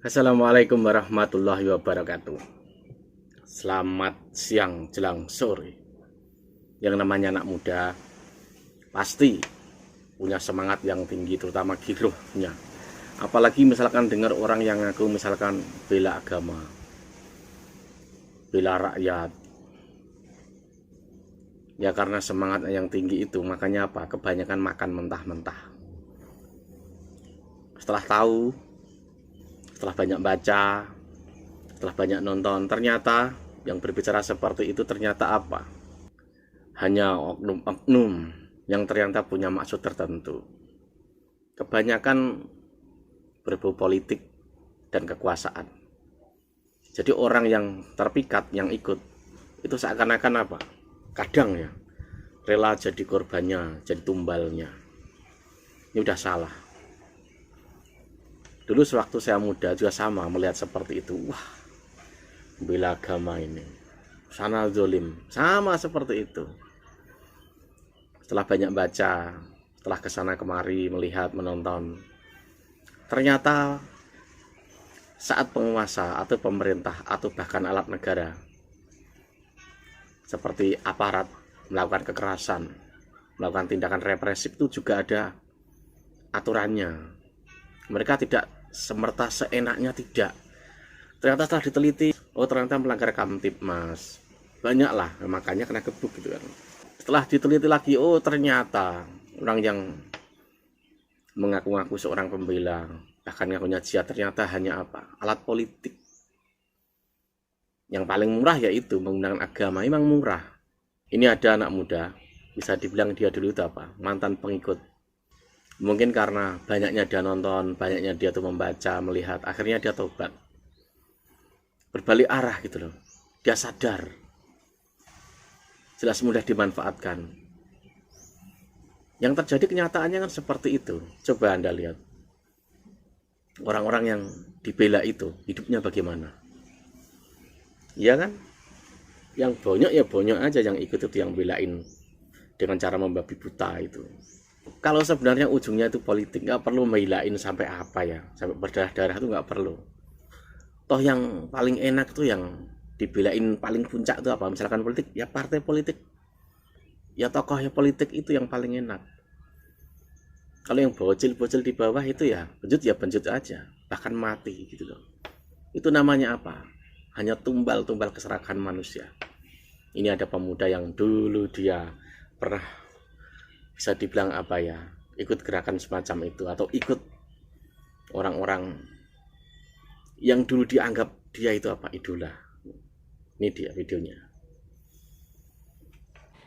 Assalamualaikum warahmatullahi wabarakatuh. Selamat siang jelang sore. Yang namanya anak muda pasti punya semangat yang tinggi, terutama girohnya. Apalagi misalkan dengar orang yang ngaku misalkan bela agama, bela rakyat. Ya karena semangat yang tinggi itu, makanya apa? Kebanyakan makan mentah-mentah. Setelah tahu, setelah banyak baca, setelah banyak nonton, ternyata yang berbicara seperti itu ternyata apa? Hanya oknum-oknum yang ternyata punya maksud tertentu. Kebanyakan berbau politik dan kekuasaan. Jadi orang yang terpikat, yang ikut, itu seakan-akan apa? Kadang ya, rela jadi korbannya, jadi tumbalnya. Ini udah salah. Dulu sewaktu saya muda juga sama melihat seperti itu. Wah, bela agama ini sana zolim, sama seperti itu. Setelah banyak baca, setelah kesana kemari melihat, menonton, ternyata saat penguasa atau pemerintah atau bahkan alat negara seperti aparat melakukan kekerasan, melakukan tindakan represif, itu juga ada aturannya. Mereka tidak semerta seenaknya, tidak. Ternyata setelah diteliti, oh ternyata melanggar Kamtibmas. Banyaklah, makanya kena gebuk gitu kan. Setelah diteliti lagi, oh ternyata orang yang mengaku-ngaku seorang pembela, bahkan ngakunya jihad, ternyata hanya apa? Alat politik. Yang paling murah yaitu menggunakan agama, memang murah. Ini ada anak muda, bisa dibilang dia dulu itu apa? Mantan pengikut. Mungkin karena banyaknya dia nonton, banyaknya dia tuh membaca, melihat, akhirnya dia tobat. Berbalik arah gitu loh. Dia sadar. Jelas mudah dimanfaatkan. Yang terjadi kenyataannya kan seperti itu. Coba Anda lihat. Orang-orang yang dibela itu, hidupnya bagaimana? Iya kan? Yang bonyok ya bonyok aja, yang ikut itu yang belain dengan cara membabi buta itu. Kalau sebenarnya ujungnya itu politik, nggak perlu membelain sampai apa ya, sampai berdarah-darah itu nggak perlu. Toh yang paling enak tuh yang dibelain paling puncak itu apa? Misalkan politik, ya partai politik, ya tokohnya politik itu yang paling enak. Kalau yang bocil-bocil di bawah itu ya benjut aja, bahkan mati gitu loh. Itu namanya apa? Hanya tumbal-tumbal keserakahan manusia. Ini ada pemuda yang dulu dia pernah bisa dibilang apa ya, ikut gerakan semacam itu, atau ikut orang-orang yang dulu dianggap dia itu apa, idola. Ini dia videonya.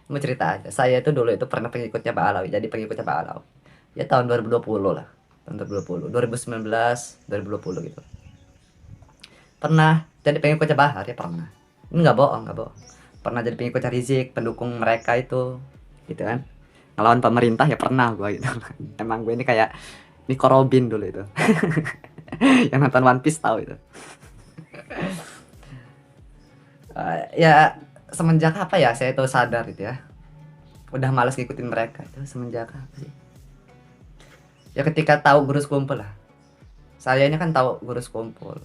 Mau cerita aja, saya itu dulu itu pernah pengikutnya Pak Alawi, jadi pengikutnya Pak Alawi. Ya tahun 2020 lah, tahun 2020, 2019, 2020 gitu. Pernah jadi pengikutnya Bahar ya pernah. Ini nggak bohong, nggak bohong. Pernah jadi pengikutnya Rizik, pendukung mereka itu, gitu kan. Ngelawan pemerintah ya pernah gue gitu. Emang gue ini kayak Nico Robin dulu itu. Yang nonton One Piece tahu itu. Ya semenjak apa ya saya itu sadar gitu ya. Udah malas ngikutin mereka itu semenjak apa sih? Ya ketika tahu Guru Sekumpul lah. Saya ini kan tahu Guru Sekumpul,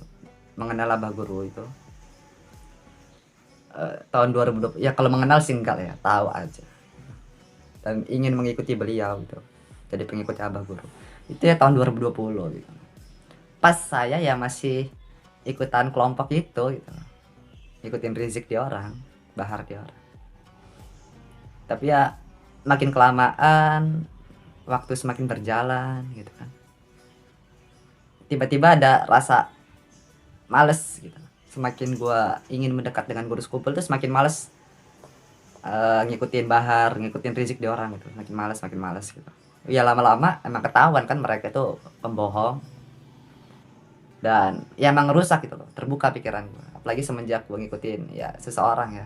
mengenal Abah Guru itu tahun 2020. Ya kalau mengenal sih enggak ya, tahu aja. Dan ingin mengikuti beliau gitu. Jadi pengikut Abah Guru. Itu ya tahun 2020 gitu. Pas saya ya masih ikutan kelompok itu gitu. Ikutin Rizik di orang, Bahar di orang. Tapi ya makin kelamaan, waktu semakin berjalan gitu kan. Tiba-tiba ada rasa males gitu. Semakin gua ingin mendekat dengan Guru Sekumpul tuh semakin males ngikutin Bahar, ngikutin Rizik di orang gitu. Makin males gitu. Ya lama-lama emang ketahuan kan mereka itu pembohong. Dan ya emang rusak gitu loh, terbuka pikiran gua. Apalagi semenjak gua ngikutin ya seseorang ya.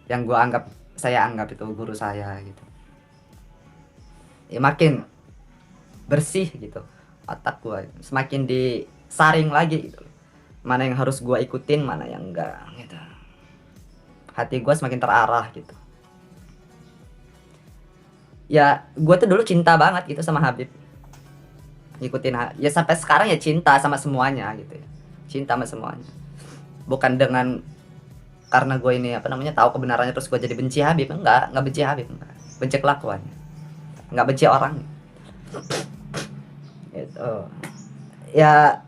Yang gua anggap, saya anggap itu guru saya gitu. Ya makin bersih gitu otak gua, semakin disaring lagi gitu, mana yang harus gua ikutin, mana yang enggak gitu. Hati gua semakin terarah gitu. Ya gua tuh dulu cinta banget gitu sama Habib, ngikutin ya sampai sekarang ya cinta sama semuanya gitu ya, cinta sama semuanya, bukan dengan karena gue ini apa namanya tahu kebenarannya terus gue jadi benci Habib. Enggak benci Habib, enggak. Benci kelakuannya, enggak benci orangnya gitu ya.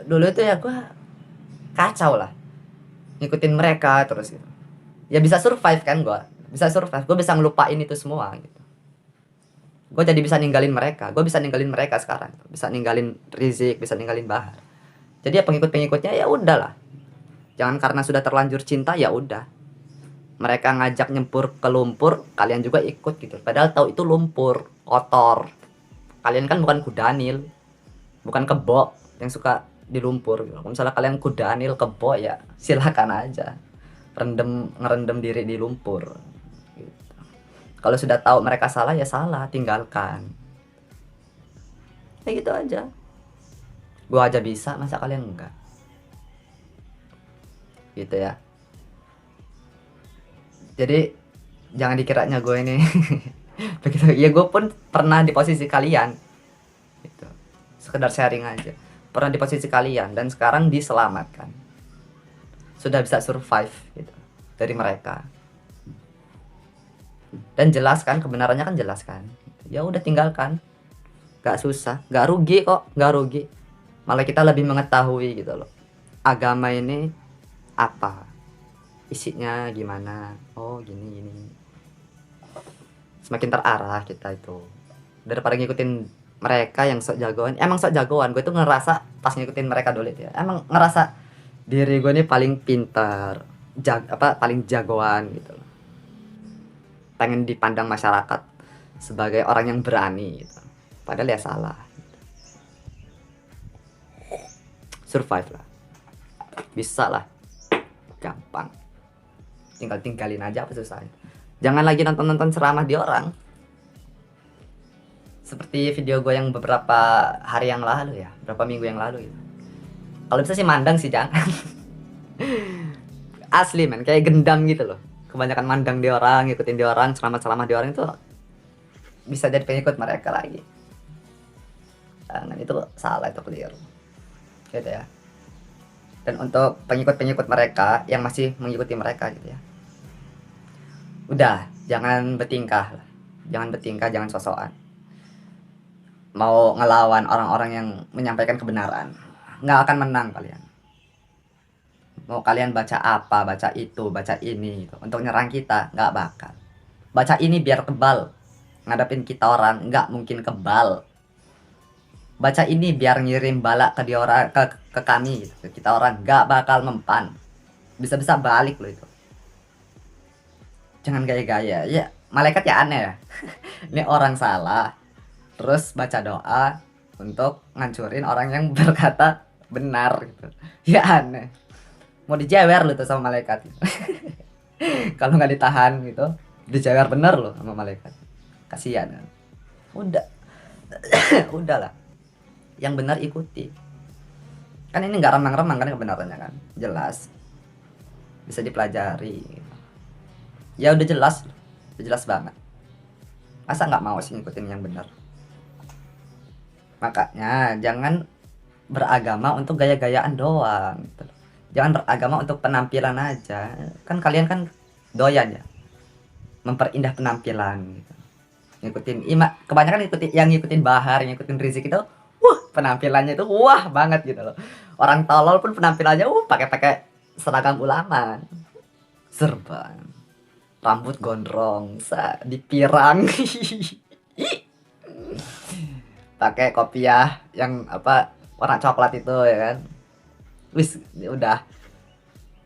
Dulu itu ya gue kacau lah ngikutin mereka terus gitu ya, bisa survive kan, gue bisa ngelupain itu semua gitu. Gue jadi bisa ninggalin mereka, gue bisa ninggalin mereka sekarang, bisa ninggalin Rizik, bisa ninggalin Bahar. Jadi ya pengikut-pengikutnya ya udahlah, jangan karena sudah terlanjur cinta ya udah. Mereka ngajak nyempur ke lumpur, kalian juga ikut gitu. Padahal tahu itu lumpur, kotor. Kalian kan bukan kudanil, bukan kebo yang suka di lumpur gitu. Kalau misalnya kalian kudanil, kebo ya silakan aja. Ngerendam diri di lumpur. Gitu. Kalau sudah tahu mereka salah ya salah, tinggalkan. Ya gitu aja. Gua aja bisa, masa kalian enggak? Gitu ya. Jadi jangan dikiranya gue ini begitu ya, gue pun pernah di posisi kalian gitu. Sekedar sharing aja, pernah di posisi kalian dan sekarang diselamatkan, sudah bisa survive gitu dari mereka. Dan jelaskan kebenarannya, kan jelaskan, ya udah tinggalkan, gak susah, gak rugi kok, gak rugi, malah kita lebih mengetahui gitu loh agama ini apa, isinya gimana, oh gini. Semakin terarah kita itu daripada ngikutin mereka yang sok jagoan. Emang sok jagoan, gue tuh ngerasa pas ngikutin mereka dulu itu ya, emang ngerasa diri gue ini paling pintar, paling jagoan gitu loh. Pengen dipandang masyarakat sebagai orang yang berani gitu. Padahal ya salah. Survive lah, bisa lah, gampang, tinggalin aja, apa susahnya. Jangan lagi nonton ceramah di orang. Seperti video gue yang beberapa hari yang lalu ya, beberapa minggu yang lalu gitu. Kalau bisa sih mandang sih jangan. Asli men, kayak gendam gitu loh. Kebanyakan mandang di orang, ngikutin di orang, ceramah di orang itu bisa jadi pengikut mereka lagi. Jangan, itu salah, itu keliru. Gitu ya. Dan untuk pengikut-pengikut mereka yang masih mengikuti mereka gitu ya, udah jangan bertingkah lah, jangan sosokan mau ngelawan orang-orang yang menyampaikan kebenaran. Nggak akan menang kalian. Mau kalian baca apa, baca itu, baca ini gitu, untuk nyerang kita nggak bakal. Baca ini biar kebal, ngadapin kita orang nggak mungkin kebal. Baca ini biar ngirim bala ke ke kami gitu, ke kita orang nggak bakal mempan, bisa-bisa balik loh itu. Jangan gaya-gaya ya, malaikat ya aneh ya. Ini orang salah terus baca doa untuk ngancurin orang yang berkata benar gitu, ya aneh. Mau dijewer lo tuh sama malaikat gitu. Kalau nggak ditahan gitu, dijewer bener lo sama malaikat, kasihan. Udah udahlah, yang benar ikuti, kan ini nggak remang-remang kan kebenarannya, kan jelas, bisa dipelajari gitu. Ya udah jelas banget, masa nggak mau sih ngikutin yang benar. Makanya jangan beragama untuk gaya-gayaan doang gitu. Jangan beragama untuk penampilan aja, kan kalian kan doyan ya memperindah penampilan gitu. Ngikutin kebanyakan ngikutin Bahar, ngikutin Rizik itu penampilannya itu wah banget gitu loh. Orang tolol pun penampilannya pakai seragam ulama, serban, rambut gondrong, dipirang, pakai kopiah yang warna coklat itu ya kan. Wis udah,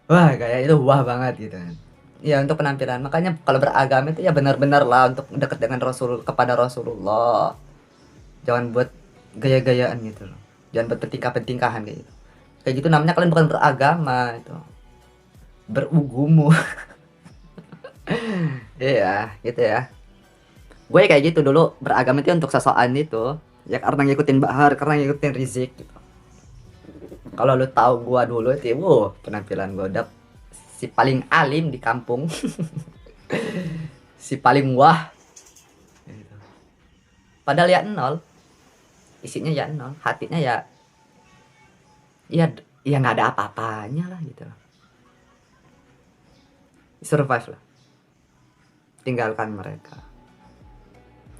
wah gaya itu wah banget gitu kan. Ya untuk penampilan, makanya kalau beragama itu ya benar-benar lah untuk dekat dengan kepada Rasulullah. Jangan buat gaya-gayaan gitu loh. Jangan buat petingkah-petingkahan kayak gitu. Kayak gitu namanya kalian bukan beragama, itu berugumu. Iya, gitu ya. Gue kayak gitu dulu, beragama itu untuk sosokan itu. Ya karena ngikutin Bahar, karena ngikutin Rizik gitu. Kalau lu tahu gua dulu itu, penampilan gua udah si paling alim di kampung. Si paling wah. Padahal ya nol. isinya ya nol, hatinya ya ya ya nggak ada apa-apanya lah gitu. Survive lah, tinggalkan mereka,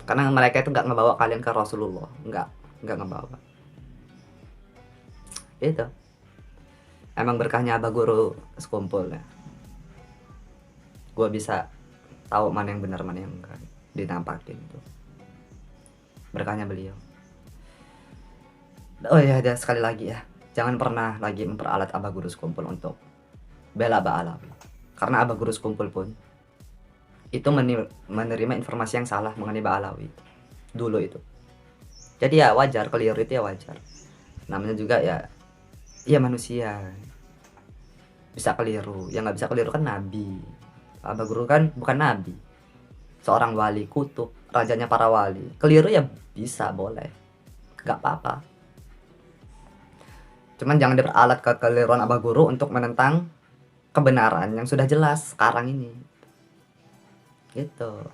karena mereka itu nggak ngebawa kalian ke Rasulullah, nggak ngebawa. Itu emang berkahnya Abah Guru sekumpul ya, gue bisa tahu mana yang benar mana yang enggak, dinampakin itu berkahnya beliau. Oh ya, ada sekali lagi ya, jangan pernah lagi memperalat Abah Guru sekumpul untuk bela Abah Alawi, karena Abah Guru sekumpul pun itu menerima informasi yang salah mengenai Mbak Alawi dulu itu. Jadi ya wajar, keliru itu ya wajar, namanya juga ya manusia, bisa keliru. Yang nggak bisa keliru kan nabi. Abah Guru kan bukan nabi, seorang wali kutub, rajanya para wali. Keliru ya bisa, boleh, nggak apa-apa. Cuman jangan diperalat ke keliruan Abah Guru untuk menentang kebenaran yang sudah jelas sekarang ini gitu.